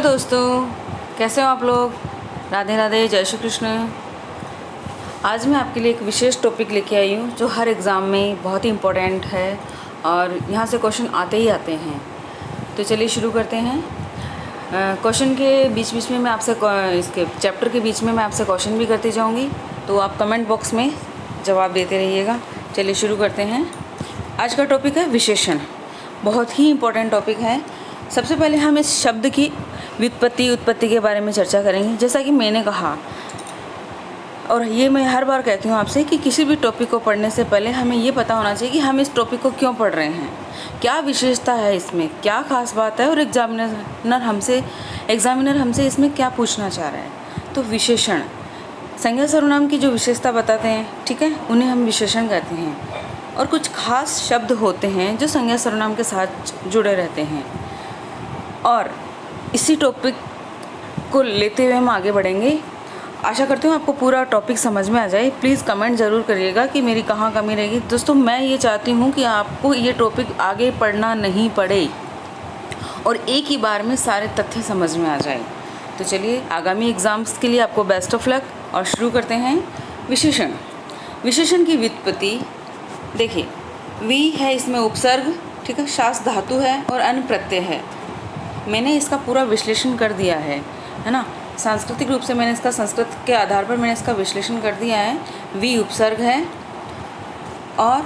दोस्तों, कैसे हो आप लोग। राधे राधे, जय श्री कृष्ण। आज मैं आपके लिए एक विशेष टॉपिक लेके आई हूँ जो हर एग्ज़ाम में बहुत ही इम्पोर्टेंट है और यहाँ से क्वेश्चन आते ही आते हैं। तो चलिए शुरू करते हैं। क्वेश्चन के बीच बीच में मैं आपसे इसके चैप्टर के बीच में मैं आपसे क्वेश्चन भी करती जाऊँगी, तो आप कमेंट बॉक्स में जवाब देते रहिएगा। चलिए शुरू करते हैं। आज का टॉपिक है विशेषण। बहुत ही इम्पोर्टेंट टॉपिक है। सबसे पहले हम इस शब्द की उत्पत्ति के बारे में चर्चा करेंगे। जैसा कि मैंने कहा, और ये मैं हर बार कहती हूँ आपसे कि किसी भी टॉपिक को पढ़ने से पहले हमें ये पता होना चाहिए कि हम इस टॉपिक को क्यों पढ़ रहे हैं, क्या विशेषता है इसमें, क्या खास बात है, और एग्जामिनर हमसे इसमें क्या पूछना चाह रहा है। तो विशेषण संज्ञा सर्वनाम की जो विशेषता बताते हैं, ठीक है, उन्हें हम विशेषण कहते हैं। और कुछ खास शब्द होते हैं जो संज्ञा सर्वनाम के साथ जुड़े रहते हैं। और इसी टॉपिक को लेते हुए हम आगे बढ़ेंगे। आशा करती हूँ आपको पूरा टॉपिक समझ में आ जाए। प्लीज़ कमेंट ज़रूर करिएगा कि मेरी कहाँ कमी रहेगी। दोस्तों, मैं ये चाहती हूँ कि आपको ये टॉपिक आगे पढ़ना नहीं पड़े और एक ही बार में सारे तथ्य समझ में आ जाए। तो चलिए, आगामी एग्ज़ाम्स के लिए आपको बेस्ट ऑफ लक। और शुरू करते हैं। विशेषण की व्युत्पत्ति देखिए। वी है इसमें उपसर्ग, ठीक है, शास धातु है और अन प्रत्यय है। मैंने इसका पूरा विश्लेषण कर दिया है ना। सांस्कृतिक रूप से मैंने इसका संस्कृत के आधार पर मैंने इसका विश्लेषण कर दिया है। वी उपसर्ग है और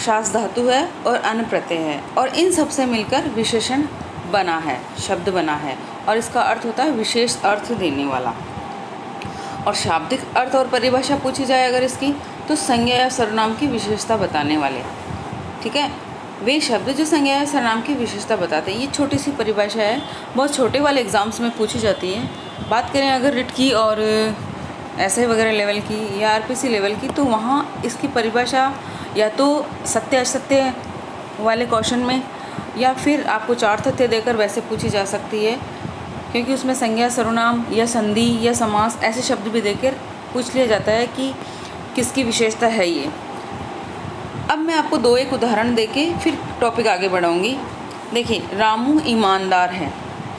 शास धातु है और अन प्रत्यय है, और इन सब से मिलकर विशेषण बना है, शब्द बना है। और इसका अर्थ होता है विशेष अर्थ देने वाला। और शाब्दिक अर्थ और परिभाषा पूछी जाए अगर इसकी, तो संज्ञा या सर्वनाम की विशेषता बताने वाले, ठीक है, वे शब्द जो संज्ञा या सर्वनाम की विशेषता बताते हैं। ये छोटी सी परिभाषा है, बहुत छोटे वाले एग्ज़ाम्स में पूछी जाती है। बात करें अगर रिट की और ऐसे वगैरह लेवल की या आरपीसी लेवल की, तो वहाँ इसकी परिभाषा या तो सत्य असत्य वाले क्वेश्चन में, या फिर आपको 4 तथ्य देकर वैसे पूछी जा सकती है, क्योंकि उसमें संज्ञा, सर्वनाम या संधि या समास ऐसे शब्द भी देकर पूछ लिया जाता है कि किसकी विशेषता है ये। अब मैं आपको 2-1 उदाहरण देके फिर टॉपिक आगे बढ़ाऊँगी। देखिए, रामू ईमानदार है।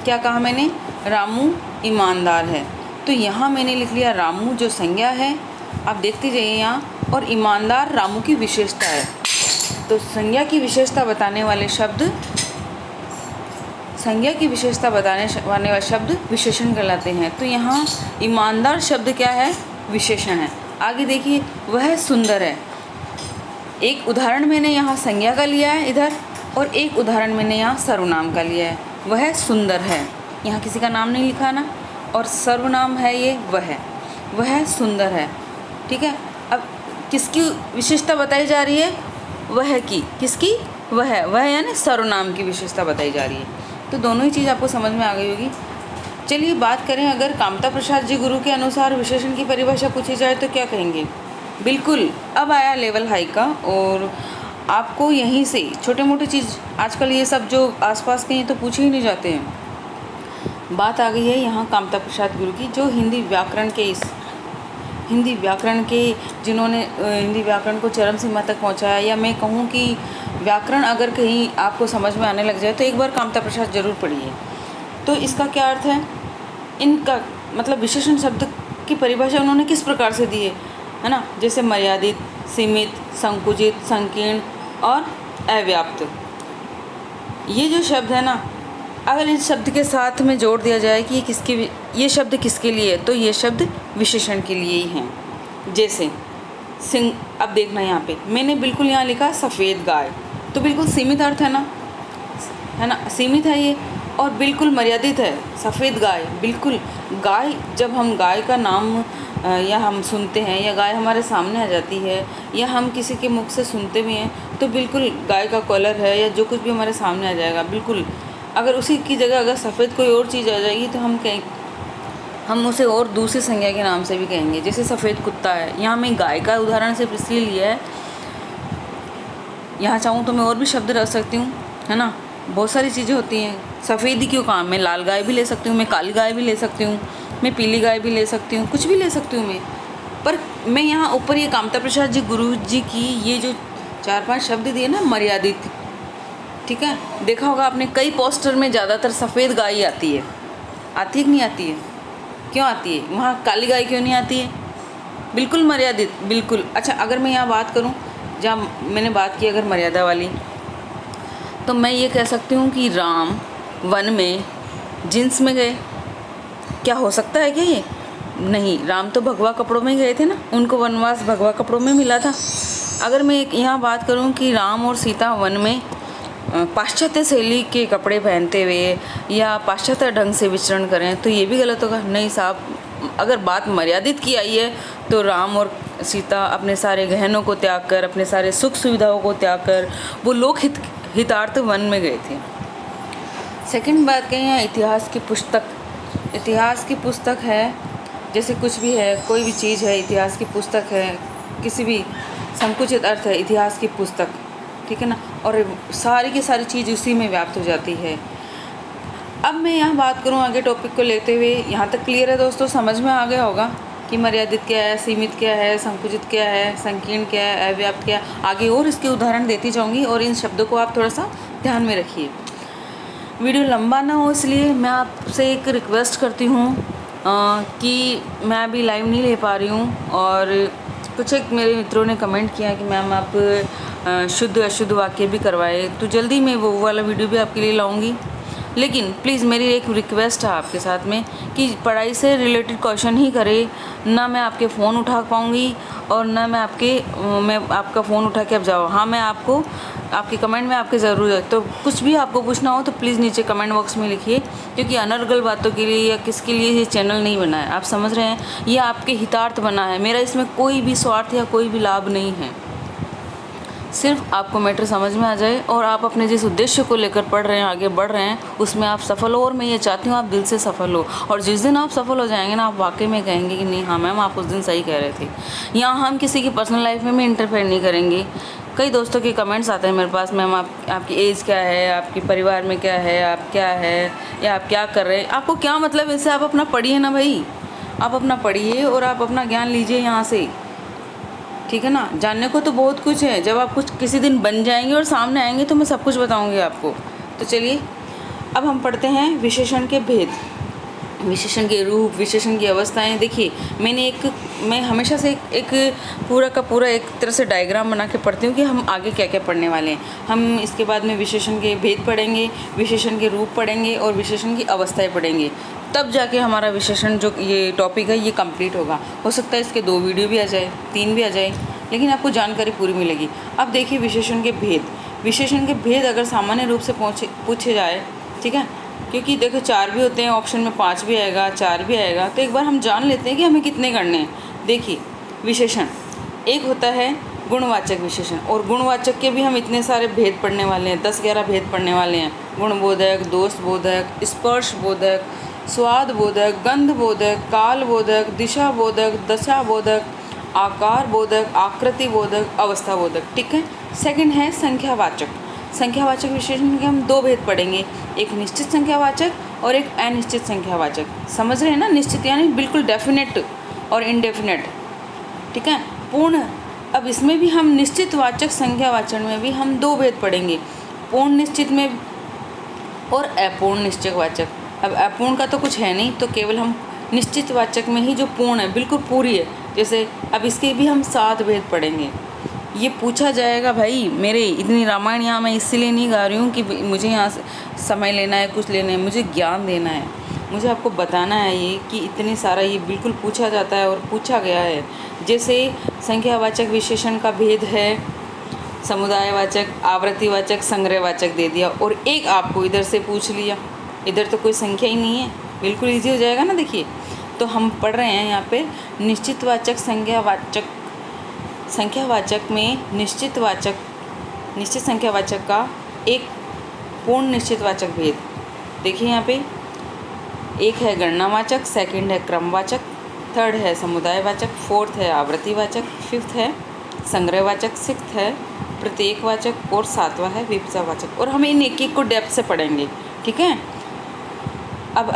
क्या कहा मैंने? रामू ईमानदार है। तो यहाँ मैंने लिख लिया रामू जो संज्ञा है, आप देखते जाइए यहाँ, और ईमानदार रामू की विशेषता है। तो संज्ञा की विशेषता बताने वाले शब्द विशेषण कहलाते हैं। तो यहाँ ईमानदार शब्द क्या है? विशेषण है। आगे देखिए, वह सुंदर है। एक उदाहरण मैंने यहाँ संज्ञा का लिया है इधर, और एक उदाहरण मैंने यहाँ सर्वनाम का लिया है। वह सुंदर है, यहाँ किसी का नाम नहीं लिखा ना, और सर्वनाम है ये वह सुंदर है, ठीक है। अब किसकी विशेषता बताई जा रही है? वह की। किसकी? वह यानी सर्वनाम की विशेषता बताई जा रही है। तो दोनों ही चीज़ आपको समझ में आ गई होगी। चलिए बात करें, अगर कामता प्रसाद जी गुरु के अनुसार विशेषण की परिभाषा पूछी जाए तो क्या कहेंगे? बिल्कुल, अब आया लेवल हाई का, और आपको यहीं से छोटे मोटे चीज़, आजकल ये सब जो आसपास के हैं तो पूछे ही नहीं जाते हैं। बात आ गई है यहाँ कामता प्रसाद गुरु की, जो हिंदी व्याकरण के जिन्होंने हिंदी व्याकरण को चरम सीमा तक पहुँचाया, या मैं कहूँ कि व्याकरण अगर कहीं आपको समझ में आने लग जाए तो एक बार कामता प्रसाद जरूर पढ़िए। तो इसका क्या अर्थ है? इनका मतलब विशेषण शब्द की परिभाषा उन्होंने किस प्रकार से दी है ना, जैसे मर्यादित, सीमित, संकुचित, संकीर्ण और अव्याप्त। ये जो शब्द है ना, अगर इस शब्द के साथ में जोड़ दिया जाए कि ये शब्द किसके लिए है, तो ये शब्द विशेषण के लिए ही हैं। जैसे अब देखना, यहाँ पे मैंने बिल्कुल यहाँ लिखा सफ़ेद गाय, तो बिल्कुल सीमित अर्थ है ना, सीमित है ये, और बिल्कुल मर्यादित है। सफ़ेद गाय, बिल्कुल गाय, जब हम गाय का नाम या हम सुनते हैं, या गाय हमारे सामने आ जाती है, या हम किसी के मुख से सुनते भी हैं, तो बिल्कुल गाय का कलर है या जो कुछ भी हमारे सामने आ जाएगा, बिल्कुल। अगर उसी की जगह अगर सफ़ेद कोई और चीज़ आ जाएगी तो हम उसे और दूसरी संज्ञा के नाम से भी कहेंगे। जैसे सफ़ेद कुत्ता है, यहाँ मैं गाय का उदाहरण सिर्फ इसलिए लिया है, यहाँ चाहूँ तो मैं और भी शब्द रख सकती हूँ, है ना। बहुत सारी चीज़ें होती हैं। सफ़ेद ही क्यों कहा, मैं लाल गाय भी ले सकती हूँ, मैं काली गाय भी ले सकती हूँ, मैं पीली गाय भी ले सकती हूँ, कुछ भी ले सकती हूँ मैं। पर मैं यहाँ ऊपर ये कामता प्रसाद जी गुरु जी की ये जो 4-5 शब्द दिए ना, मर्यादित, ठीक है, देखा होगा आपने कई पोस्टर में ज़्यादातर सफ़ेद गाय आती है, आती है कि नहीं आती है? क्यों आती है? वहाँ काली गाय क्यों नहीं आती है? बिल्कुल मर्यादित, बिल्कुल। अच्छा, अगर मैं यहाँ बात करूँ, जहाँ मैंने बात की अगर मर्यादा वाली, तो मैं ये कह सकती हूँ कि राम वन में जींस में गए। क्या हो सकता है क्या ये? नहीं, राम तो भगवा कपड़ों में गए थे ना, उनको वनवास भगवा कपड़ों में मिला था। अगर मैं यहाँ बात करूँ कि राम और सीता वन में पाश्चात्य शैली के कपड़े पहनते हुए या पाश्चात्य ढंग से विचरण करें, तो ये भी गलत होगा। नहीं साहब, अगर बात मर्यादित की आई है तो राम और सीता अपने सारे गहनों को त्याग कर, अपने सारे सुख सुविधाओं को त्याग कर वो लोक हितार्थ वन में गए थे। सेकंड बात कहें यहाँ इतिहास की पुस्तक। इतिहास की पुस्तक है, जैसे कुछ भी है, कोई भी चीज़ है, इतिहास की पुस्तक है, किसी भी संकुचित अर्थ है इतिहास की पुस्तक, ठीक है ना, और सारी की सारी चीज़ उसी में व्याप्त हो जाती है। अब मैं यहाँ बात करूँ आगे टॉपिक को लेते हुए, यहाँ तक क्लियर है दोस्तों? समझ में आ गया होगा कि मर्यादित क्या है, सीमित क्या है, संकुचित क्या है, संकीर्ण क्या है, अव्याप्त क्या है। आगे और इसके उदाहरण देती जाऊँगी और इन शब्दों को आप थोड़ा सा ध्यान में रखिए। वीडियो लंबा ना हो इसलिए मैं आपसे एक रिक्वेस्ट करती हूँ कि मैं अभी लाइव नहीं ले पा रही हूँ, और कुछ एक मेरे मित्रों ने कमेंट किया कि मैम आप शुद्ध अशुद्ध वाक्य भी करवाए, तो जल्दी मैं वो वाला वीडियो भी आपके लिए लाऊंगी। लेकिन प्लीज़ मेरी एक रिक्वेस्ट है आपके साथ में कि पढ़ाई से रिलेटेड क्वेश्चन ही करे, ना मैं आपके फ़ोन उठा पाऊँगी और ना मैं आपका फ़ोन उठा के अब जाओ। हाँ, मैं आपको आपके कमेंट में आपकी ज़रूरत है, तो कुछ भी आपको पूछना हो तो प्लीज़ नीचे कमेंट बॉक्स में लिखिए, क्योंकि अनर्गल बातों के लिए या किसके लिए ये चैनल नहीं बना है, आप समझ रहे हैं, ये आपके हितार्थ बना है। मेरा इसमें कोई भी स्वार्थ या कोई भी लाभ नहीं है, सिर्फ आपको मैटर समझ में आ जाए और आप अपने जिस उद्देश्य को लेकर पढ़ रहे हैं, आगे बढ़ रहे हैं, उसमें आप सफल हो। और मैं ये चाहती हूँ आप दिल से सफल हो, और जिस दिन आप सफल हो जाएंगे ना, आप वाकई में कहेंगे कि नहीं हाँ मैम आप उस दिन सही कह रहे थे। यहाँ हम किसी की पर्सनल लाइफ में इंटरफेयर नहीं करेंगे। कई दोस्तों के कमेंट्स आते हैं मेरे पास, मैम आपकी एज क्या है, आपके परिवार में क्या है, आप क्या है, या आप क्या कर रहे हैं, आपको क्या मतलब इससे? आप अपना पढ़िए ना भाई, आप अपना पढ़िए और आप अपना ज्ञान लीजिए यहाँ से, ठीक है ना। जानने को तो बहुत कुछ है, जब आप कुछ किसी दिन बन जाएंगे और सामने आएंगे तो मैं सब कुछ बताऊंगी आपको। तो चलिए अब हम पढ़ते हैं विशेषण के भेद, विशेषण के रूप, विशेषण की अवस्थाएं। देखिए मैं हमेशा से एक पूरा का पूरा एक तरह से डायग्राम बना के पढ़ती हूँ कि हम आगे क्या क्या पढ़ने वाले हैं। हम इसके बाद में विशेषण के भेद पढ़ेंगे, विशेषण के रूप पढ़ेंगे और विशेषण की अवस्थाएं पढ़ेंगे, तब जाके हमारा विशेषण जो ये टॉपिक है ये कंप्लीट होगा। हो सकता है इसके 2 वीडियो भी आ जाए, 3 भी आ जाए, लेकिन आपको जानकारी पूरी मिलेगी। अब देखिए विशेषण के भेद। विशेषण के भेद अगर सामान्य रूप से पूछे जाए, ठीक है, क्योंकि देखो 4 भी होते हैं, ऑप्शन में 5 भी आएगा, 4 भी आएगा, तो एक बार हम जान लेते हैं कि हमें कितने करने हैं। देखिए विशेषण एक होता है गुणवाचक विशेषण, और गुणवाचक के भी हम इतने सारे भेद पढ़ने वाले हैं, 10-11 भेद पढ़ने वाले हैं। गुणबोधक, दोष बोधक, स्पर्श बोधक, स्वाद बोधक, गंध बोधक, काल बोधक, दिशा बोधक, दशा बोधक, आकार बोधक, आकृति बोधक, अवस्था बोधक, ठीक है। सेकंड है संख्यावाचक। संख्यावाचक विशेषण के हम 2 भेद पढ़ेंगे, एक निश्चित संख्यावाचक और एक अनिश्चित संख्यावाचक। समझ रहे हैं ना? निश्चित यानी बिल्कुल डेफिनेट और इनडेफिनेट, ठीक है, पूर्ण। अब इसमें भी हम निश्चित वाचक संख्यावाचक में भी हम 2 भेद पढ़ेंगे, पूर्ण निश्चित में और अपूर्ण निश्चित वाचक। अब अपूर्ण का तो कुछ है नहीं, तो केवल हम निश्चित वाचक में ही जो पूर्ण है, बिल्कुल पूरी है, जैसे अब इसके भी हम 7 भेद पढ़ेंगे। ये पूछा जाएगा भाई, मेरे इतनी रामायण यहाँ मैं इसीलिए नहीं गा रही हूँ कि मुझे यहाँ समय लेना है, कुछ लेना है, मुझे ज्ञान देना है, मुझे आपको बताना है ये कि इतनी सारा ये बिल्कुल पूछा जाता है और पूछा गया है। जैसे संख्यावाचक विशेषण का भेद है समुदायवाचक, आवृत्तिवाचक, संग्रहवाचक दे दिया, और एक आपको इधर से पूछ लिया, इधर तो कोई संख्या ही नहीं है, बिल्कुल ईजी हो जाएगा ना। देखिए तो हम पढ़ रहे हैं यहाँ पे निश्चितवाचक, संख्यावाचक में निश्चित संख्यावाचक का एक पूर्ण निश्चितवाचक भेद। देखिए यहाँ पे एक है गणनावाचक, सेकंड है क्रमवाचक, थर्ड है समुदायवाचक, फोर्थ है आवृत्तिवाचक, फिफ्थ है संग्रहवाचक, सिक्स्थ है प्रत्येकवाचक और 7वां है विपक्षावाचक। और हम इन एक को डेप्थ से पढ़ेंगे, ठीक है। अब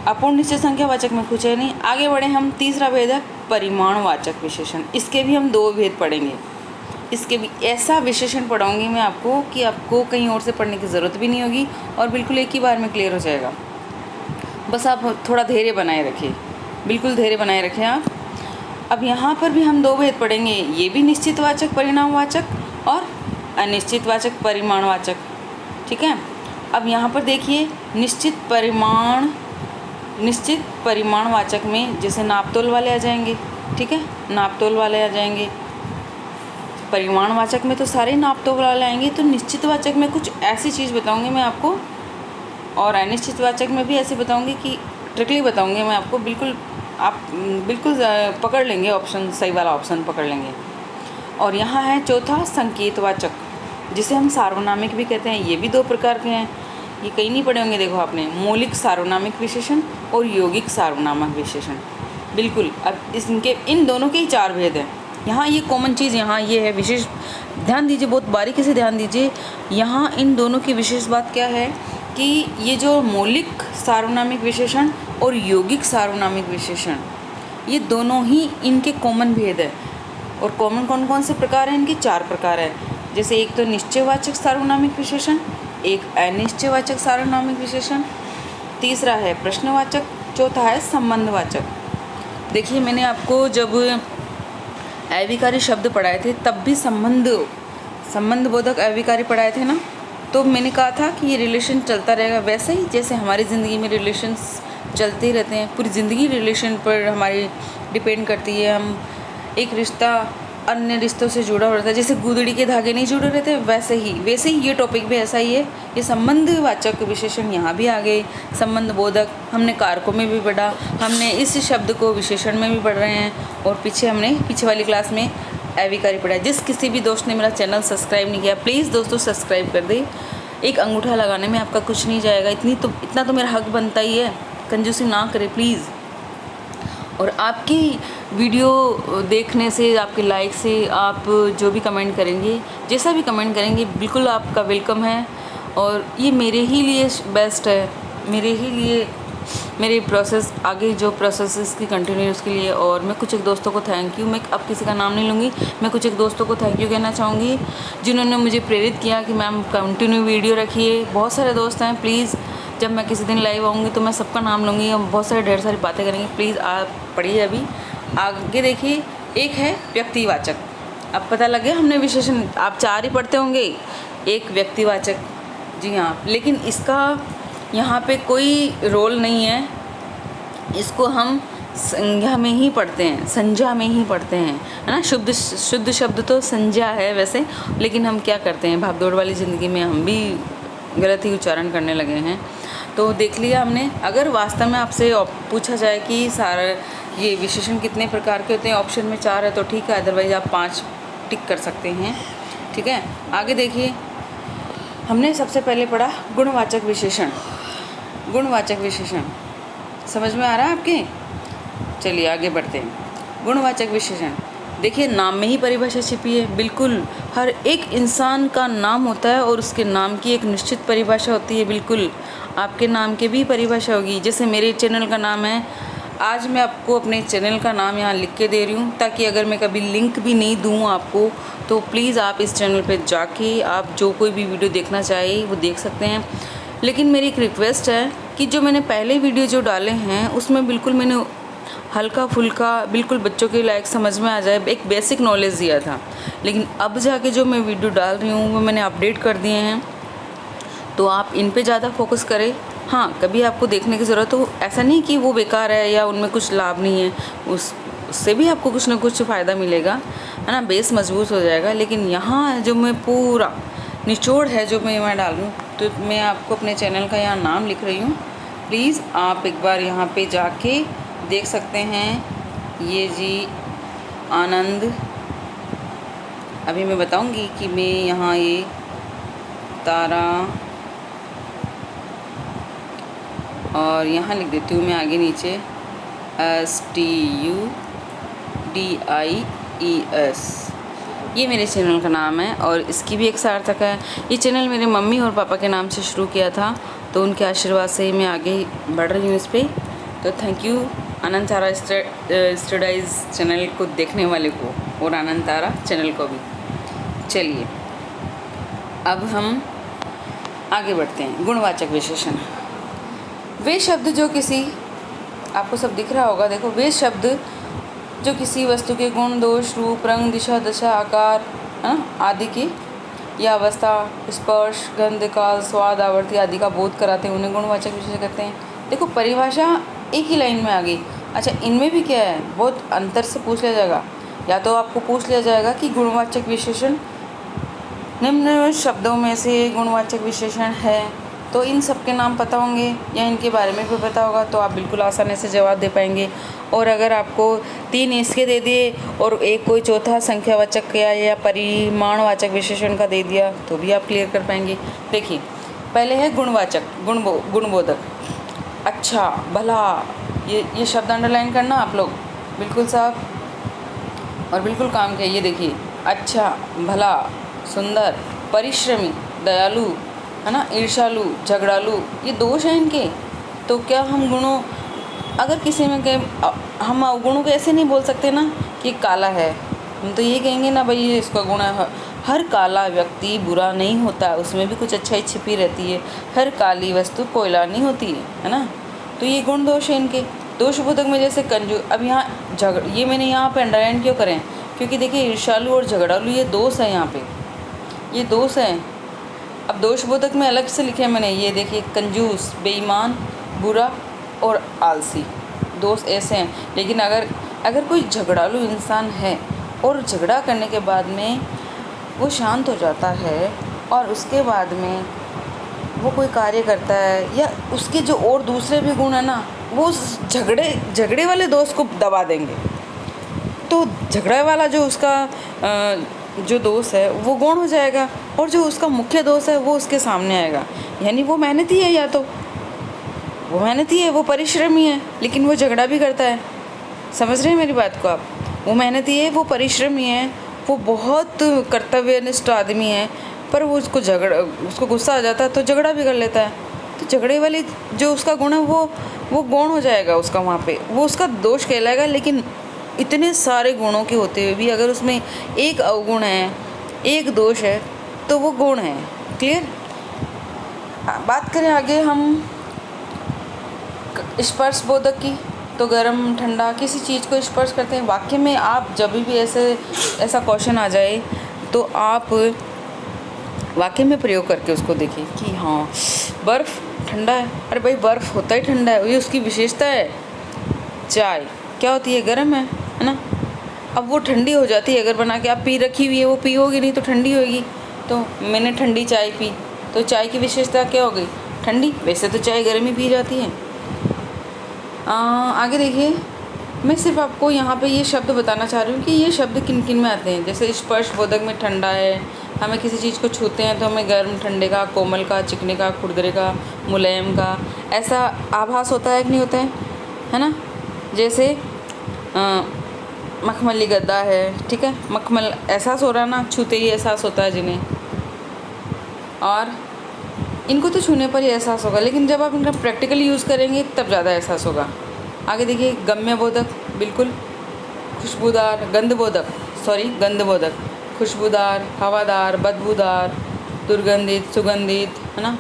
अपूर्ण निश्चित संख्यावाचक में कुछ है नहीं, आगे बढ़े हम। तीसरा भेद है परिमाणवाचक विशेषण, इसके भी हम 2 भेद पढ़ेंगे। इसके भी ऐसा विशेषण पढ़ाऊंगी मैं आपको कि आपको कहीं और से पढ़ने की ज़रूरत भी नहीं होगी और बिल्कुल एक ही बार में क्लियर हो जाएगा। बस आप थोड़ा धैर्य बनाए रखिए, बिल्कुल धैर्य बनाए रखें आप। अब यहाँ पर भी हम दो भेद पढ़ेंगे, ये भी निश्चितवाचक परिणामवाचक और अनिश्चितवाचक परिमाणवाचक, ठीक है। अब यहाँ पर देखिए निश्चित परिमाणवाचक में जैसे नापतोल वाले आ जाएंगे, ठीक है, नापतोल वाले आ जाएंगे। परिमाणवाचक में तो सारे नापतोल वाले आएंगे, तो निश्चितवाचक में कुछ ऐसी चीज़ बताऊंगी मैं आपको, और अनिश्चितवाचक में भी ऐसे बताऊंगी कि ट्रिकली बताऊंगी मैं आपको, बिल्कुल आप बिल्कुल पकड़ लेंगे, ऑप्शन सही वाला ऑप्शन पकड़ लेंगे। और यहाँ है चौथा संकेतवाचक, जिसे हम सार्वनामिक भी कहते हैं। ये भी दो प्रकार के हैं, ये कहीं नहीं पढ़े होंगे, देखो आपने, मौलिक सार्वनामिक विशेषण और यौगिक सार्वनामिक विशेषण। बिल्कुल, अब इनके इन दोनों के ही चार भेद हैं। यहाँ ये कॉमन चीज़ यहाँ ये है, विशेष ध्यान दीजिए, बहुत बारीकी से ध्यान दीजिए। यहाँ इन दोनों की विशेष बात क्या है कि ये जो मौलिक सार्वनामिक विशेषण और यौगिक सार्वनामिक विशेषण, ये दोनों ही इनके कॉमन भेद है। और कॉमन कौन कौन से प्रकार हैं इनके? चार प्रकार है। जैसे एक तो निश्चयवाचक सार्वनामिक विशेषण, एक अनिश्चयवाचक सार्वनामिक विशेषण, तीसरा है प्रश्नवाचक, चौथा है संबंधवाचक। देखिए मैंने आपको जब अविकारी शब्द पढ़ाए थे तब भी संबंध बोधक अविकारी पढ़ाए थे ना, तो मैंने कहा था कि ये रिलेशन चलता रहेगा। वैसे ही जैसे हमारी ज़िंदगी में रिलेशंस चलते ही रहते हैं, पूरी ज़िंदगी रिलेशन पर हमारी डिपेंड करती है। हम एक रिश्ता अन्य रिश्तों से जुड़ा रहता है, जैसे गुदड़ी के धागे नहीं जुड़े रहते, वैसे ही ये टॉपिक भी ऐसा ही है। ये संबंधवाचक विशेषण यहाँ भी आ गए, संबंध बोधक हमने कारकों में भी पढ़ा, हमने इस शब्द को विशेषण में भी पढ़ रहे हैं, और पीछे वाली क्लास में अविकारी पढ़ा। जिस किसी भी दोस्त ने मेरा चैनल सब्सक्राइब नहीं किया, प्लीज़ दोस्तों सब्सक्राइब कर दे। एक अंगूठा लगाने में आपका कुछ नहीं जाएगा, इतना तो मेरा हक बनता ही है, कंजूसी ना करे प्लीज़। और आपकी वीडियो देखने से, आपके लाइक से, आप जो भी कमेंट करेंगे, जैसा भी कमेंट करेंगे, बिल्कुल आपका वेलकम है। और ये मेरे ही लिए बेस्ट है, मेरे प्रोसेस आगे जो प्रोसेस इसकी कंटिन्यू उसके लिए। और मैं कुछ एक दोस्तों को थैंक यू, मैं अब किसी का नाम नहीं लूँगी, मैं कुछ एक दोस्तों को थैंक यू कहना चाहूँगी जिन्होंने मुझे प्रेरित किया कि मैम कंटिन्यू वीडियो रखिए। बहुत सारे दोस्त हैं, प्लीज़ जब मैं किसी दिन लाइव आऊँगी तो मैं सबका नाम लूँगी, हम बहुत सारे ढेर सारी बातें करेंगे। प्लीज़ आप पढ़िए, अभी आगे देखिए। एक है व्यक्तिवाचक, अब पता लगे हमने विशेषण, आप चार ही पढ़ते होंगे। एक व्यक्तिवाचक, जी हाँ, लेकिन इसका यहाँ पे कोई रोल नहीं है, इसको हम संज्ञा में ही पढ़ते हैं, संज्ञा में ही पढ़ते हैं, है ना। शुद्ध शब्द तो संज्ञा है वैसे, लेकिन हम क्या करते हैं, भागदौड़ वाली ज़िंदगी में हम भी गलत ही उच्चारण करने लगे हैं। तो देख लिया हमने। अगर वास्तव में आपसे पूछा जाए कि सारा ये विशेषण कितने प्रकार के होते हैं, ऑप्शन में 4 है तो ठीक है, अदरवाइज़ आप 5 टिक कर सकते हैं, ठीक है। आगे देखिए, हमने सबसे पहले पढ़ा गुणवाचक विशेषण। गुणवाचक विशेषण समझ में आ रहा है आपके? चलिए आगे बढ़ते हैं। गुणवाचक विशेषण, देखिए नाम में ही परिभाषा छिपी है। बिल्कुल हर एक इंसान का नाम होता है और उसके नाम की एक निश्चित परिभाषा होती है। बिल्कुल आपके नाम की भी परिभाषा होगी। जैसे मेरे चैनल का नाम है, आज मैं आपको अपने चैनल का नाम यहाँ लिख के दे रही हूँ, ताकि अगर मैं कभी लिंक भी नहीं दूँ आपको, तो प्लीज़ आप इस चैनल पे जाके आप जो कोई भी वीडियो देखना चाहे वो देख सकते हैं। लेकिन मेरी एक रिक्वेस्ट है कि जो मैंने पहले वीडियो जो डाले हैं उसमें बिल्कुल मैंने हल्का फुल्का, बिल्कुल बच्चों के लायक समझ में आ जाए, एक बेसिक नॉलेज दिया था। लेकिन अब जाके जो मैं वीडियो डाल रही हूँ वो मैंने अपडेट कर दिए हैं, तो आप इन पे ज़्यादा फोकस करें। हाँ, कभी आपको देखने की ज़रूरत हो, ऐसा नहीं कि वो बेकार है या उनमें कुछ लाभ नहीं है, उससे भी आपको कुछ ना कुछ फ़ायदा मिलेगा, है ना, बेस मजबूत हो जाएगा। लेकिन यहाँ जो मैं पूरा निचोड़ है जो मैं डाल रही हूँ, तो मैं आपको अपने चैनल का यहाँ नाम लिख रही हूँ। प्लीज़ आप एक बार यहाँ पे जाके देख सकते हैं। ये जी आनंद, अभी मैं बताऊँगी कि मैं यहाँ ये तारा, और यहाँ लिख देती हूँ मैं आगे नीचे STUDIES, ये मेरे चैनल का नाम है और इसकी भी एक सार्थक है। ये चैनल मेरे मम्मी और पापा के नाम से शुरू किया था, तो उनके आशीर्वाद से ही मैं आगे बढ़ रही हूँ इस पर। तो thank you Anand Tara studies channel को देखने वाले को, और आनंद तारा चैनल को भी। चलिए अब हम आगे बढ़ते हैं। गुणवाचक विशेषण, वे शब्द जो किसी, आपको सब दिख रहा होगा, देखो, वे शब्द जो किसी वस्तु के गुण, दोष, रूप, रंग, दिशा, दशा, आकार आदि की या अवस्था, स्पर्श, गंध, काल, स्वाद, आवृत्ति आदि का बोध कराते हैं, उन्हें गुणवाचक विशेषण कहते हैं। देखो, परिभाषा एक ही लाइन में आ गई। अच्छा, इनमें भी क्या है, बहुत अंतर से पूछ लिया जाएगा। या तो आपको पूछ लिया जाएगा कि गुणवाचक विशेषण निम्न शब्दों में से गुणवाचक विशेषण है, तो इन सब के नाम पता होंगे या इनके बारे में भी पता होगा, तो आप बिल्कुल आसानी से जवाब दे पाएंगे। और अगर आपको 3 इसके दे दिए और एक कोई चौथा संख्यावाचक या परिमाणवाचक विशेषण का दे दिया, तो भी आप क्लियर कर पाएंगे। देखिए, पहले है गुणवाचक, गुणबोधक। अच्छा, भला, ये शब्द अंडरलाइन करना आप लोग, बिल्कुल साहब, और बिल्कुल काम किया। ये देखिए, अच्छा, भला, सुंदर, परिश्रमी, दयालु, है ना, ईर्ष्यालु, झगड़ालू, ये दोष हैं इनके। तो क्या हम गुणों, अगर किसी में हम अवगुणों को ऐसे नहीं बोल सकते ना कि काला है, हम तो ये कहेंगे ना भाई ये इसका गुण है। हर काला व्यक्ति बुरा नहीं होता, उसमें भी कुछ अच्छाई छिपी रहती है। हर काली वस्तु कोयला नहीं होती है ना। तो ये गुण दोष है इनके। दोषबोधक में जैसे अब यहाँ ये मैंने यहाँ पे अंडरलाइन क्यों करें, क्योंकि देखिए ईर्ष्यालु और झगड़ालू ये दोष है, यहाँ पे ये दोष है। अब दोषबोधक में अलग से लिखे मैंने, ये देखिए, कंजूस, बेईमान, बुरा और आलसी, दोष ऐसे हैं। लेकिन अगर कोई झगड़ालू इंसान है और झगड़ा करने के बाद में वो शांत हो जाता है और उसके बाद में वो कोई कार्य करता है, या उसके जो और दूसरे भी गुण है ना, वो उस झगड़े वाले दोष को दबा देंगे, तो झगड़ा वाला जो उसका जो दोष है वो गौण हो जाएगा, और जो उसका मुख्य दोष है वो उसके सामने आएगा। यानी वो मेहनती है, या तो वो मेहनती है, वो परिश्रमी है, लेकिन वो झगड़ा भी करता है। समझ रहे हैं मेरी बात को आप? वो मेहनती है, वो परिश्रमी है, वो बहुत कर्तव्यनिष्ठ आदमी है, पर वो उसको गुस्सा आ जाता है तो झगड़ा भी कर लेता है। तो झगड़े वाली जो उसका गुण है वो गौण हो जाएगा उसका, वहाँ पे वो उसका दोष कहलाएगा। लेकिन इतने सारे गुणों के होते हुए भी अगर उसमें एक अवगुण है, एक दोष है, तो वो गुण है। क्लियर? बात करें आगे हम स्पर्श बोधक की, तो गर्म ठंडा किसी चीज़ को स्पर्श करते हैं। वाक्य में आप जब भी ऐसा क्वेश्चन आ जाए तो आप वाक्य में प्रयोग करके उसको देखिए कि हाँ, बर्फ़ ठंडा है, अरे भाई बर्फ़ होता ही ठंडा है, ये उसकी विशेषता है। चाय क्या होती है, गर्म है ना। अब वो ठंडी हो जाती है, अगर बना के आप पी रखी हुई है, वो पियोगी नहीं तो ठंडी होगी। तो मैंने ठंडी चाय पी, तो चाय की विशेषता क्या हो गई, ठंडी। वैसे तो चाय गर्म ही पी जाती है। आगे देखिए, मैं सिर्फ आपको यहाँ पे ये शब्द बताना चाह रही हूँ कि ये शब्द किन किन में आते हैं। जैसे स्पर्श बोधक में ठंडा है, हमें किसी चीज़ को छूते हैं तो हमें गर्म, ठंडे का, कोमल का, चिकने का, खुरदरे का, मुलायम का, ऐसा आभास होता है कि नहीं होता है ना। जैसे मखमली गद्दा है, ठीक है, मखमल एहसास हो रहा है ना, छूते ही एहसास होता है जिन्हें, और इनको तो छूने पर ही एहसास होगा, लेकिन जब आप इनका प्रैक्टिकली यूज़ करेंगे तब ज़्यादा एहसास होगा। आगे देखिए, गम्य बोधक, बिल्कुल खुशबूदार, गंधबोधक, खुशबूदार, हवादार, बदबूदार, दुर्गंधित, सुगंधित, है ना।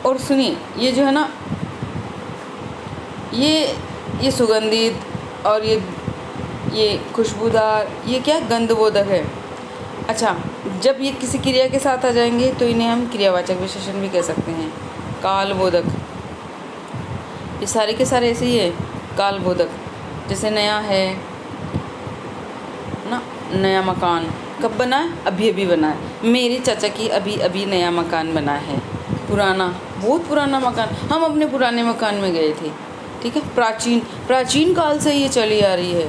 और सुनिए, ये जो है ना, ये सुगंधित और ये खुशबूदार, ये क्या गंधबोधक है। अच्छा, जब ये किसी क्रिया के साथ आ जाएंगे तो इन्हें हम क्रियावाचक विशेषण भी कह सकते हैं। कालबोधक, ये सारे के सारे ऐसे ही है। कालबोधक, जैसे नया है ना, नया मकान कब बना है, अभी अभी बना है। मेरे चाचा की अभी अभी नया मकान बना है। पुराना, बहुत पुराना मकान, हम अपने पुराने मकान में गए थे, ठीक है। प्राचीन काल से ये चली आ रही है।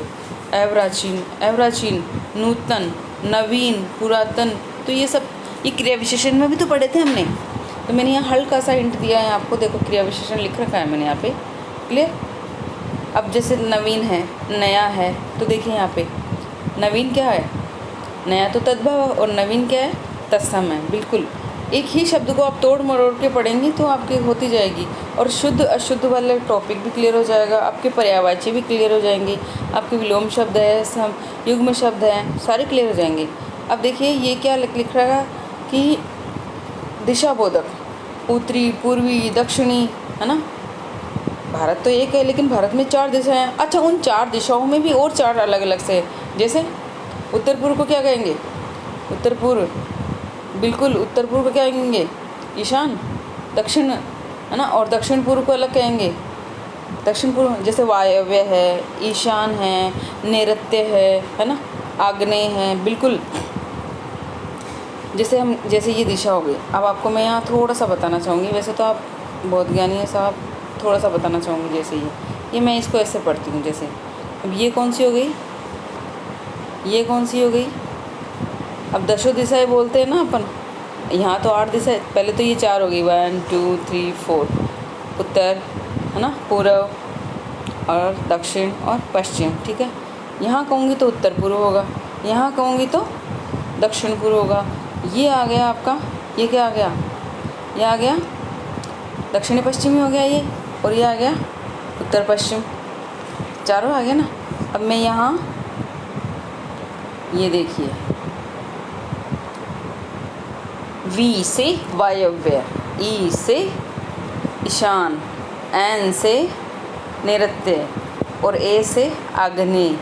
अप्राचीन, नूतन, नवीन, पुरातन, तो ये सब ये क्रिया विशेषण में भी तो पढ़े थे हमने। तो मैंने यहाँ हल्का सा हिंट दिया है आपको, देखो क्रिया विशेषण लिख रखा है मैंने यहाँ पे, क्लियर। अब जैसे नवीन है, नया है, तो देखिए यहाँ पे नवीन क्या है, नया तो तद्भव, और नवीन क्या है, तत्सम है। बिल्कुल एक ही शब्द को आप तोड़ मरोड़ के पढ़ेंगे तो आपकी होती जाएगी, और शुद्ध अशुद्ध वाले टॉपिक भी क्लियर हो जाएगा, आपके पर्यायवाची भी क्लियर हो जाएंगे, आपके विलोम शब्द है, युग्म शब्द है, सारे क्लियर हो जाएंगे। अब देखिए ये क्या लिख रहा है कि दिशा बोधक, उत्तरी, पूर्वी, दक्षिणी, है ना, भारत तो एक है, लेकिन भारत में 4 दिशाएं हैं। अच्छा, उन 4 दिशाओं में भी और 4 अलग अलग से, जैसे उत्तर पूर्व को क्या कहेंगे? उत्तर पूर्व, बिल्कुल। उत्तर पूर्व को क्या कहेंगे? ईशान। दक्षिण, है ना, और दक्षिण पूर्व को अलग कहेंगे। दक्षिण पूर्व जैसे वायव्य है, ईशान है, नैऋत्य है ना, आग्नेय है, बिल्कुल। जैसे ये दिशा हो गई। अब आपको मैं यहाँ थोड़ा सा बताना चाहूँगी, वैसे तो आप बहुत ज्ञानी है साहब, थोड़ा सा बताना चाहूँगी। जैसे ये मैं इसको ऐसे पढ़ती हूँ। जैसे अब ये कौन सी हो गई? ये कौन सी हो गई? अब दशो दिशाएं बोलते हैं ना अपन, यहाँ तो 8 दिशाएं, पहले तो ये 4 हो गई, 1 2 3 4, उत्तर, है ना, पूर्व और दक्षिण और पश्चिम, ठीक है। यहाँ कहूँगी तो उत्तर पूर्व होगा, यहाँ कहूँगी तो दक्षिण पूर्व होगा। ये आ गया आपका, ये क्या आ गया? ये आ गया दक्षिणी पश्चिमी हो गया ये, और ये आ गया उत्तर पश्चिम, चारों आ गए ना। अब मैं यहाँ, ये देखिए, वी से वायव्य, ई से ईशान, एन से नैऋत्य और ए से आग्नेय।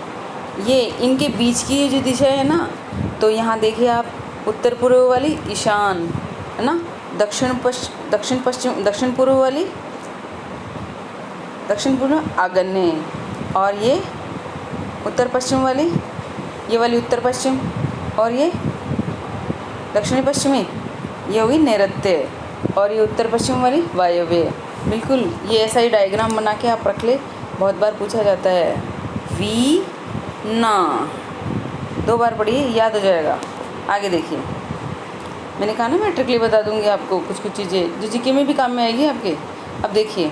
ये इनके बीच की ये जो दिशा है ना, तो यहाँ देखिए आप, उत्तर पूर्व वाली ईशान, है ना, दक्षिण पूर्व वाली दक्षिण पूर्व आग्नेय, और ये उत्तर पश्चिम वाली, ये वाली उत्तर पश्चिम, और ये दक्षिणी पश्चिमी, ये होगी नैऋत्य, और ये उत्तर पश्चिम वाली वायव्य। बिल्कुल, ये ऐसा ही डायग्राम बना के आप रख ले, बहुत बार पूछा जाता है। वी ना 2 बार पढ़िए, याद हो जाएगा। आगे देखिए, मैंने कहा ना मैं ट्रिकली बता दूंगी आपको कुछ कुछ चीज़ें जो जीके में भी काम में आएगी आपके। अब देखिए,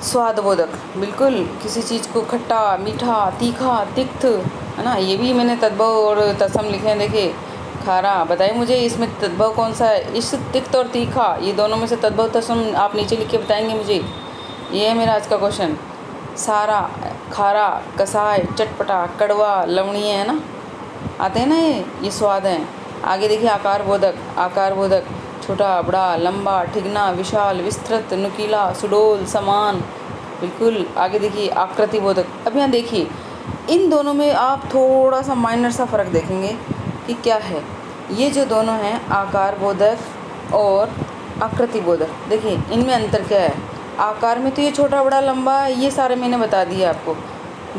स्वादबोधक, बिल्कुल, किसी चीज़ को खट्टा, मीठा, तीखा, तिक्त, है ना, ये भी मैंने तद्भव और तत्सम लिखे हैं। देखिए, खारा, बताइए मुझे इसमें तद्भव कौन सा है? इस तिक्त और तीखा, ये दोनों में से तद्भव तत्सम आप नीचे लिख के बताएंगे मुझे। ये है मेरा आज का क्वेश्चन। सारा, खारा, कसाय, चटपटा, कड़वा, लवणीय, है ना, आते हैं ना ये स्वाद हैं। आगे देखिए, आकार बोधक, छोटा, बड़ा, लंबा, ठिगना, विशाल, विस्तृत, नुकीला, सुडोल, समान, बिल्कुल। आगे देखिए, आकृति बोधक। अब यहाँ देखिए, इन दोनों में आप थोड़ा सा माइनर सा फ़र्क देखेंगे कि क्या है। ये जो दोनों हैं, आकार बोधक और आकृति बोधक, देखिए इनमें अंतर क्या है। आकार में तो ये छोटा, बड़ा, लंबा, ये सारे मैंने बता दिए आपको।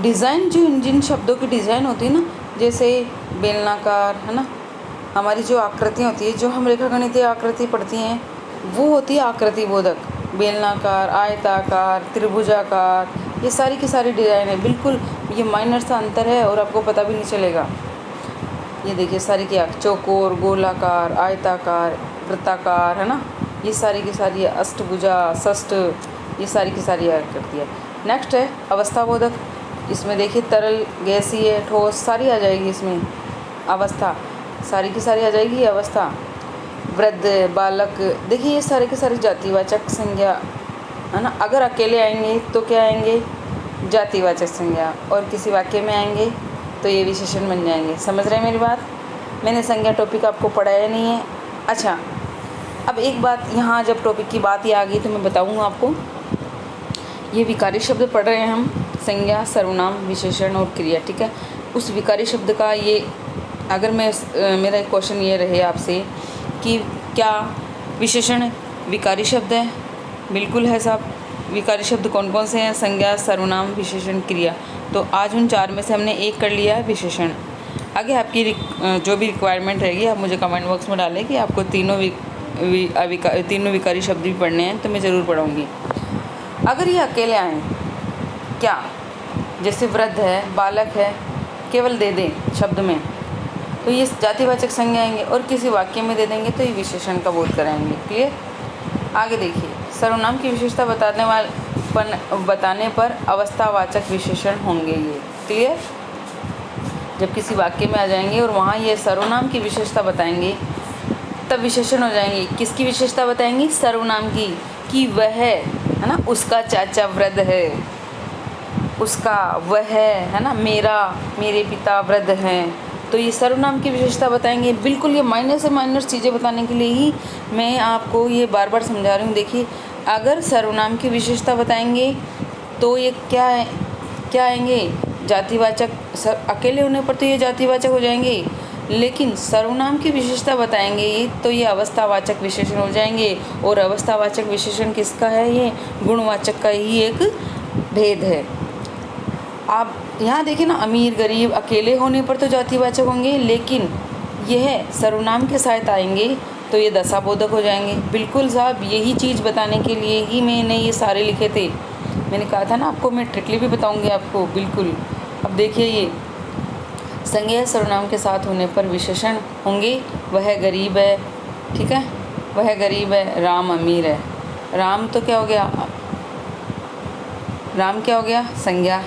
डिज़ाइन, जो जिन शब्दों की डिज़ाइन होती है ना, जैसे बेलनाकार, है ना, हमारी जो आकृतियाँ होती है, जो हम रेखागणितीय आकृति पढ़ती हैं, वो होती है आकृति बोधक। बेलनाकार, आयताकार, त्रिभुजाकार, ये सारी की सारी डिज़ाइन है। बिल्कुल, ये माइनर सा अंतर है और आपको पता भी नहीं चलेगा। ये देखिए, सारी की चौकोर, गोलाकार, आयताकार, वृत्ताकार, है ना, ये सारी की सारी अष्टभुजा, षष्ठ, ये सारी की सारी आकृति है। नेक्स्ट है अवस्था बोधक। इसमें देखिए, तरल, गैसीय, ठोस, सारी आ जाएगी इसमें। अवस्था, सारी की सारी आ जाएगी अवस्था। वृद्ध, बालक, देखिए ये सारे के सारे जातिवाचक संज्ञा, है ना। अगर अकेले आएंगे तो क्या आएंगे? जातिवाचक संज्ञा, और किसी वाक्य में आएंगे तो ये विशेषण बन जाएंगे। समझ रहे हैं मेरी बात? मैंने संज्ञा टॉपिक आपको पढ़ाया नहीं है। अच्छा, अब एक बात, यहाँ जब टॉपिक की बात ही आ गई तो मैं बताऊँगा आपको। ये विकारी शब्द पढ़ रहे हैं हम, संज्ञा, सर्वनाम, विशेषण और क्रिया, ठीक है। उस विकारी शब्द का ये, अगर मेरा एक क्वेश्चन ये रहे आपसे कि क्या विशेषण विकारी शब्द है? बिल्कुल है साहब। विकारी शब्द कौन कौन से हैं? संज्ञा, सर्वनाम, विशेषण, क्रिया। तो आज उन 4 में से हमने एक कर लिया है, विशेषण। आगे आपकी जो भी रिक्वायरमेंट रहेगी आप मुझे कमेंट बॉक्स में डालें कि आपको तीनों विकारी शब्द भी पढ़ने हैं, तो मैं ज़रूर पढ़ाऊँगी। अगर ये अकेले आएँ, क्या, जैसे वृद्ध है, बालक है, केवल दे दें शब्द में तो ये जातिवाचक संज्ञा आएंगे, और किसी वाक्य में दे देंगे तो ये विशेषण का बोध कराएंगे। क्लियर? आगे देखिए, सर्वनाम की विशेषता बताने पर अवस्थावाचक विशेषण होंगे ये। क्लियर? जब किसी वाक्य में आ जाएंगे और वहाँ ये सर्वनाम की विशेषता बताएंगे तब विशेषण हो जाएंगे। किसकी विशेषता बताएंगी? सर्वनाम की, कि वह है ना, उसका चाचा वृद्ध है, उसका, वह है ना, मेरे पिता वृद्ध हैं, तो ये सर्वनाम की विशेषता बताएंगे। बिल्कुल, ये माइनर से माइनर चीज़ें बताने के लिए ही मैं आपको ये बार बार समझा रही हूँ। देखिए, अगर सर्वनाम की विशेषता बताएंगे तो ये क्या आएंगे, जातिवाचक। अकेले होने पर तो ये जातिवाचक हो जाएंगे, लेकिन सर्वनाम की विशेषता बताएंगे तो ये अवस्थावाचक विशेषण हो जाएंगे। और अवस्थावाचक विशेषण किसका है, ये गुणवाचक का ही एक भेद है। आप यहाँ देखिए ना, अमीर गरीब अकेले होने पर तो जातिवाचक होंगे, लेकिन यह सर्वनाम के साथ आएंगे तो ये दशाबोधक हो जाएंगे। बिल्कुल साहब, यही चीज़ बताने के लिए ही मैंने ये सारे लिखे थे। मैंने कहा था ना आपको, मैं ट्रिकली भी बताऊंगी आपको, बिल्कुल। अब देखिए, ये संज्ञा सर्वनाम के साथ होने पर विशेषण होंगे। वह गरीब है, ठीक है, वह गरीब है, राम अमीर है। राम तो क्या हो गया, राम क्या हो गया, संज्ञा।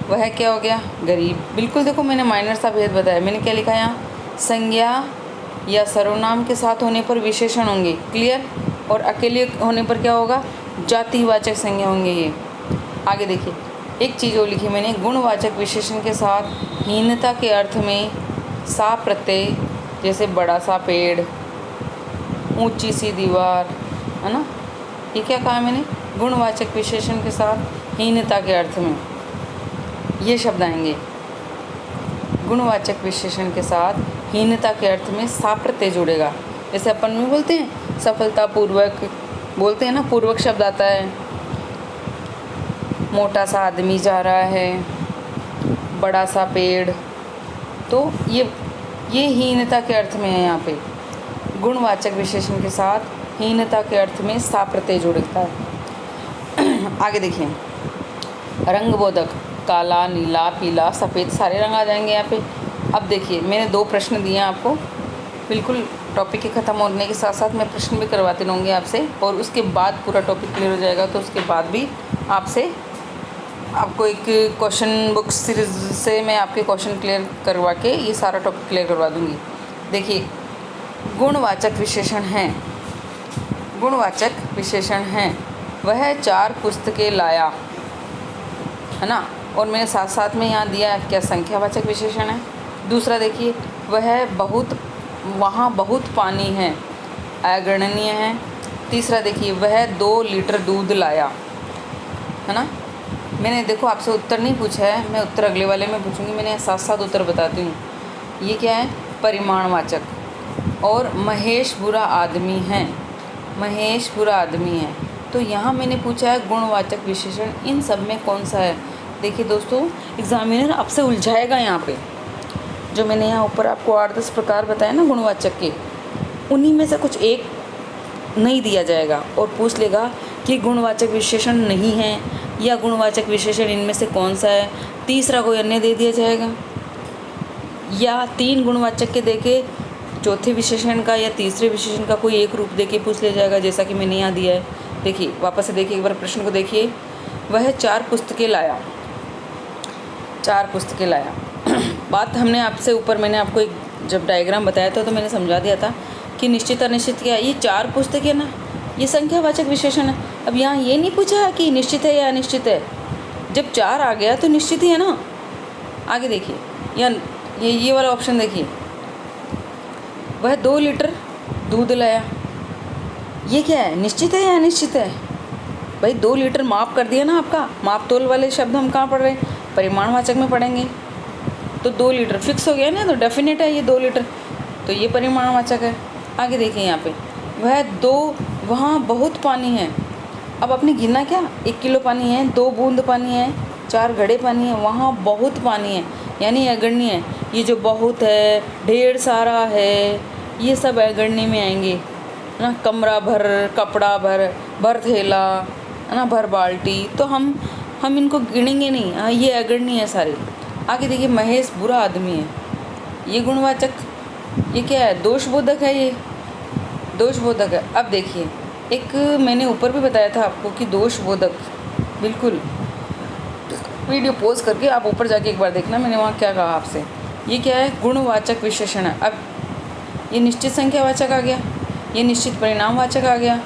वह क्या हो गया, गरीब। बिल्कुल देखो, मैंने माइनर सा भेद बताया। मैंने क्या लिखा यहाँ, संज्ञा या सर्वनाम के साथ होने पर विशेषण होंगे, क्लियर। और अकेले होने पर क्या होगा, जातिवाचक संज्ञा होंगे ये। आगे देखिए, एक चीज़ और लिखी मैंने, गुणवाचक विशेषण के साथ हीनता के अर्थ में सा प्रत्यय, जैसे बड़ा सा पेड़, ऊंची सी दीवार, है ना। ये क्या कहा मैंने, गुणवाचक विशेषण के साथ हीनता के अर्थ में ये शब्द आएंगे। गुणवाचक विशेषण के साथ हीनता के अर्थ में सा प्रत्यय जुड़ेगा। जैसे अपन में बोलते हैं सफलतापूर्वक, बोलते हैं ना, पूर्वक शब्द आता है। मोटा सा आदमी जा रहा है, बड़ा सा पेड़, तो ये हीनता के अर्थ में है। यहाँ पे गुणवाचक विशेषण के साथ हीनता के अर्थ में सा प्रत्यय जुड़ता है। आगे देखिए, रंगबोधक, काला, नीला, पीला, सफ़ेद, सारे रंग आ जाएंगे यहाँ पे। अब देखिए, मैंने 2 प्रश्न दिए हैं आपको। बिल्कुल टॉपिक के ख़त्म होने के साथ साथ मैं प्रश्न भी करवाती रहूँगी आपसे, और उसके बाद पूरा टॉपिक क्लियर हो जाएगा। तो उसके बाद भी आपको एक क्वेश्चन बुक सीरीज से मैं आपके क्वेश्चन क्लियर करवा के ये सारा टॉपिक क्लियर करवा दूँगी। देखिए, गुणवाचक विशेषण हैं, गुणवाचक विशेषण हैं। वह 4 पुस्तकें लाया, है ना। और मैंने साथ साथ में यहाँ दिया क्या, संख्यावाचक विशेषण है। दूसरा देखिए, वहाँ बहुत पानी है, अगणनीय है। तीसरा देखिए, वह 2 लीटर दूध लाया, है ना। मैंने देखो आपसे उत्तर नहीं पूछा है, मैं उत्तर अगले वाले में पूछूंगी। मैंने साथ साथ उत्तर बताती हूँ। ये क्या है, परिमाणवाचक। और महेश बुरा आदमी है, महेश बुरा आदमी है। तो यहाँ मैंने पूछा है गुणवाचक विशेषण, इन सब में कौन सा है। देखिए दोस्तों, एग्जामिनर आपसे उलझाएगा यहाँ पे। जो मैंने यहाँ ऊपर आपको 8-10 प्रकार बताए ना गुणवाचक के, उन्हीं में से कुछ एक नहीं दिया जाएगा और पूछ लेगा कि गुणवाचक विशेषण नहीं है या गुणवाचक विशेषण इनमें से कौन सा है। तीसरा कोई अन्य दे दिया जाएगा, या 3 गुणवाचक के देके चौथे विशेषण का या तीसरे विशेषण का कोई एक रूप देके पूछ लिया जाएगा, जैसा कि मैंने यहाँ दिया है। देखिए, वापस से देखिए एक बार प्रश्न को देखिए। वह 4 पुस्तकें लाया, 4 पुस्तकें लाया। बात हमने आपसे ऊपर, मैंने आपको एक जब डायग्राम बताया था तो मैंने समझा दिया था कि निश्चित अनिश्चित क्या है। ये 4 पुस्तकें ना, ये संख्यावाचक विशेषण है। अब यहाँ ये नहीं पूछा है कि निश्चित है या अनिश्चित है। जब 4 आ गया तो निश्चित ही है ना। आगे देखिए, यहाँ ये वाला ऑप्शन देखिए, वह 2 लीटर दूध लाया। ये क्या है, निश्चित है या अनिश्चित है। भाई 2 लीटर माप कर दिया ना आपका। माप तोल वाले शब्द हम कहाँ पढ़ रहे हैं, परिमाणवाचक में पढ़ेंगे। तो 2 लीटर फिक्स हो गया ना, तो डेफिनेट है ये 2 लीटर, तो ये परिमाणवाचक है। आगे देखिए यहाँ पे, वहाँ बहुत पानी है। अब आपने गिना क्या, 1 किलो पानी है, 2 बूंद पानी है, 4 घड़े पानी है, वहाँ बहुत पानी है, यानी अगण्य है। ये जो बहुत है, ढेर सारा है, ये सब अगण्य में आएंगे, है ना। कमरा भर, कपड़ा भर, भर थैला, है ना, भर बाल्टी, तो हम इनको गिनेंगे नहीं। हाँ, ये अगण्य है सारे। आगे देखिए, महेश बुरा आदमी है, ये गुणवाचक, ये क्या है, दोषबोधक है, ये दोषबोधक है। अब देखिए, एक मैंने ऊपर भी बताया था आपको कि दोषबोधक, बिल्कुल वीडियो पॉज करके आप ऊपर जाके एक बार देखना, मैंने वहाँ क्या कहा आपसे। ये क्या है, गुणवाचक विशेषण है। अब ये निश्चित संख्यावाचक आ गया, ये निश्चित परिणामवाचक आ गया।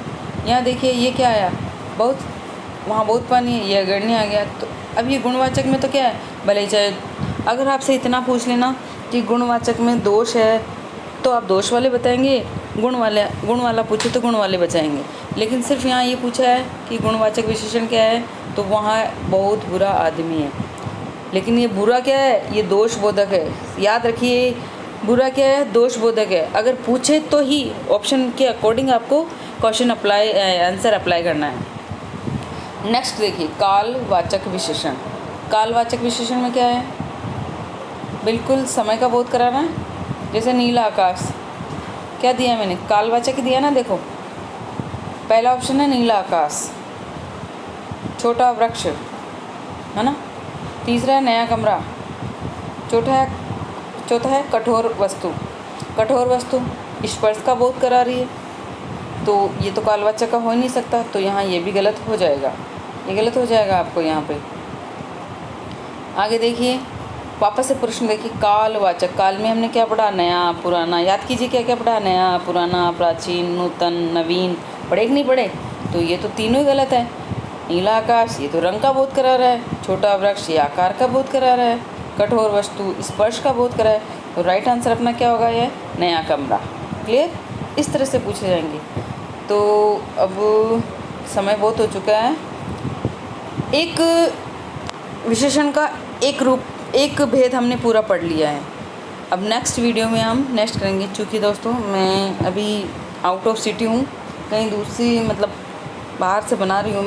यहाँ देखिए, ये क्या आया, वहाँ बहुत पानी है, ये अगण्य आ गया। तो अब ये गुणवाचक में तो क्या है, भले ही चाहे अगर आपसे इतना पूछ लेना कि गुणवाचक में दोष है तो आप दोष वाले बताएंगे, गुण वाला पूछे तो गुण वाले बचाएंगे, लेकिन सिर्फ यहाँ ये पूछा है कि गुणवाचक विशेषण क्या है, तो वहाँ बहुत बुरा आदमी है। लेकिन ये बुरा क्या है, ये दोषबोधक है। याद रखिए, बुरा क्या है, दोषबोधक है। अगर पूछे तो ही ऑप्शन के अकॉर्डिंग आपको क्वेश्चन आंसर अप्लाई करना है। नेक्स्ट देखिए, कालवाचक विशेषण। कालवाचक विशेषण में क्या है, बिल्कुल समय का बोध कराना है। जैसे नीला आकाश, क्या दिया मैंने, कालवाचक दिया ना। देखो पहला ऑप्शन है नीला आकाश, छोटा वृक्ष है ना, तीसरा है नया कमरा, चौथा है कठोर वस्तु। कठोर वस्तु स्पर्श का बोध करा रही है, तो ये तो कालवाचक का हो ही नहीं सकता, तो यहाँ ये भी गलत हो जाएगा, ये गलत हो जाएगा आपको यहाँ पे। आगे देखिए, वापस से प्रश्न देखिए, कालवाचक। काल में हमने क्या पढ़ा, नया पुराना। याद कीजिए क्या क्या पढ़ा, नया पुराना प्राचीन नूतन नवीन, पढ़े कि नहीं पढ़े। तो ये तो तीनों ही गलत है। नीला आकाश ये तो रंग का बोध करा रहा है, छोटा वृक्ष ये आकार का बोध करा रहा है, कठोर वस्तु स्पर्श का बोध करा है। तो राइट आंसर अपना क्या होगा, ये नया कमरा। क्लियर, इस तरह से पूछे जाएंगे। तो अब समय बहुत हो चुका है। एक विशेषण का एक रूप, एक भेद हमने पूरा पढ़ लिया है। अब नेक्स्ट वीडियो में हम नेक्स्ट करेंगे। चूँकि दोस्तों मैं अभी आउट ऑफ सिटी हूँ, कहीं दूसरी मतलब बाहर से बना रही हूँ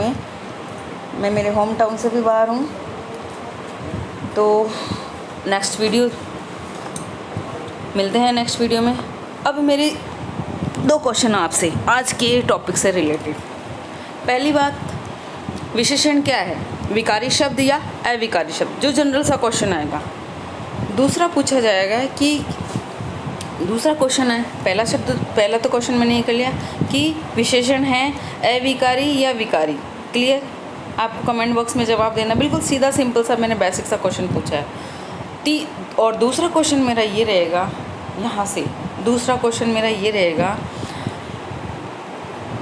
मैं मेरे होम टाउन से भी बाहर हूँ। तो नेक्स्ट वीडियो मिलते हैं नेक्स्ट वीडियो में। अब मेरे 2 क्वेश्चन आपसे आज के टॉपिक से रिलेटेड। पहली बात, विशेषण क्या है, विकारी शब्द या अविकारी शब्द, जो जनरल सा क्वेश्चन आएगा। दूसरा पूछा जाएगा कि दूसरा क्वेश्चन है, पहला तो क्वेश्चन मैंने ये कर लिया कि विशेषण है अविकारी या विकारी। क्लियर, आपको कमेंट बॉक्स में जवाब देना। बिल्कुल सीधा सिंपल सा मैंने बेसिक सा क्वेश्चन पूछा है। और दूसरा क्वेश्चन मेरा ये रहेगा, यहाँ से दूसरा क्वेश्चन मेरा ये रहेगा,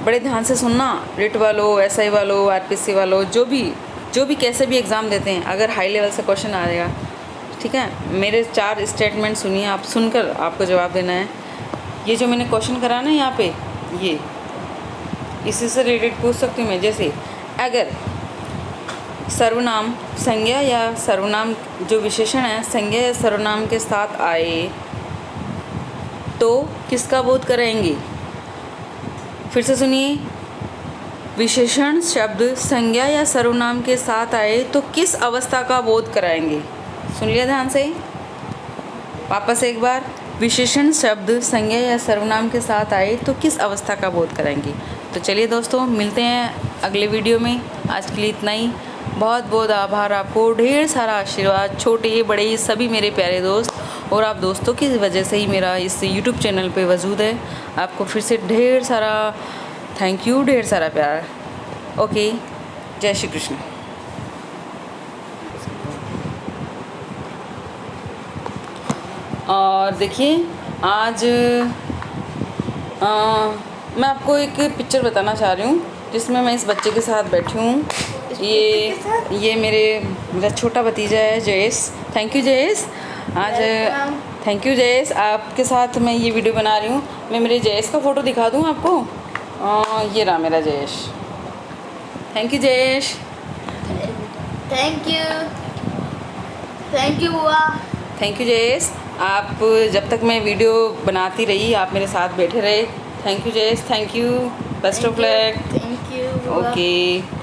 बड़े ध्यान से सुनना, रिट वालों, एसआई वालों, आरपीसी वालों, जो भी कैसे भी एग्ज़ाम देते हैं, अगर हाई लेवल से क्वेश्चन आएगा, ठीक है, मेरे 4 स्टेटमेंट सुनिए, आप सुनकर आपको जवाब देना है। ये जो मैंने क्वेश्चन करा ना यहाँ पे, ये इसी से रिलेटेड पूछ सकती हूँ मैं। जैसे अगर सर्वनाम संज्ञा या सर्वनाम जो विशेषण है संज्ञा या सर्वनाम के साथ आए तो किसका बोध कराएंगे। फिर से सुनिए, विशेषण शब्द संज्ञा या सर्वनाम के साथ आए तो किस अवस्था का बोध कराएंगे। सुन लिया ध्यान से, वापस एक बार, विशेषण शब्द संज्ञा या सर्वनाम के साथ आए तो किस अवस्था का बोध कराएंगे। तो चलिए दोस्तों, मिलते हैं अगले वीडियो में। आज के लिए इतना ही। बहुत बहुत आभार आपको, ढेर सारा आशीर्वाद, छोटे बड़े सभी मेरे प्यारे दोस्त, और आप दोस्तों की वजह से ही मेरा इस YouTube चैनल पे वजूद है। आपको फिर से ढेर सारा थैंक यू, ढेर सारा प्यार। ओके, जय श्री कृष्ण। और देखिए, आज मैं आपको एक पिक्चर बताना चाह रही हूँ जिसमें मैं इस बच्चे के साथ बैठी हूँ। ये मेरा छोटा भतीजा है जयेश। Thank you Jayesh. आज थैंक यू जयेश, आपके साथ मैं ये वीडियो बना रही हूँ। मैं मेरे जयेश का फ़ोटो दिखा दूँ आपको। ये रहा मेरा Jayesh. Thank you Jayesh. Thank you बुआ। Thank you Jayesh. आप जब तक मैं वीडियो बनाती रही, आप मेरे साथ बैठे रहे। Thank you Jayesh, thank you, best of luck. Thank you okay.